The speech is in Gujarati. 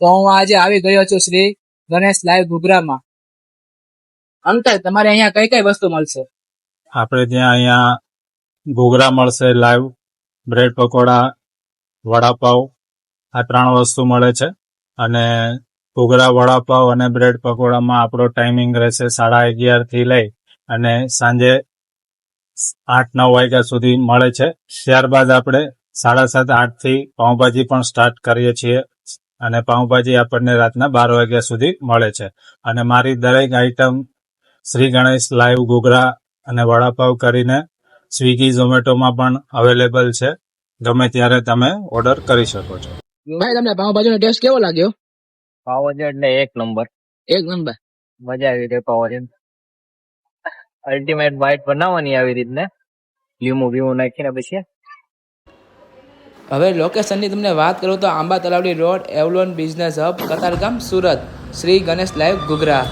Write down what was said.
તો હું આજે આવી ગયો છું શ્રી ગણેશ લાઈવ ઘૂઘરામાં. અંકલ, તમારે અહીંયા કઈ કઈ વસ્તુ મળશે? આપણે ત્યાં અહીંયા ઘૂઘરા મળશે, લાઈવ બ્રેડ પકોડા, વડાપાવ, આ 3 વસ્તુ મળે છે. અને ઘૂઘરા, વડાપાવ અને બ્રેડ પકોડામાં આપણો ટાઈમિંગ રહેશે 11:30 થી લઈ અને સાંજે 8-9 વાગ્યા સુધી મળે છે. ત્યારબાદ આપણે 7:30-8 થી પાઉંભાજી પણ સ્ટાર્ટ કરીએ છીએ અને પાઉંભાજી આપણને રાતના 12 વાગ્યા સુધી મળે છે. અને મારી દરેક આઈટમ શ્રી ગણેશ લાઈવ ઘૂઘરા અને વડાપાવ કરીને સ્વિગી, ઝોમેટોમાં પણ અવેલેબલ છે. ગમે ત્યારે તમે ઓર્ડર કરી શકો છો. ભાઈ, તમને પાવભાજીનો ટેસ્ટ કેવો લાગ્યો? પાવભાજી એટલે એક નંબર, એક નંબર. મજા આવી ગઈ પાવભાજી. અલ્ટિમેટ બાઇટ બનાવવાની આવી રીતને લીંબુ બીમુ નાખીને પછી. હવે લોકેશનની તમને વાત કરું તો Amba Talavadi road, Avalon business hub, Katargam, Surat, Shri Ganesh live ઘૂઘરા.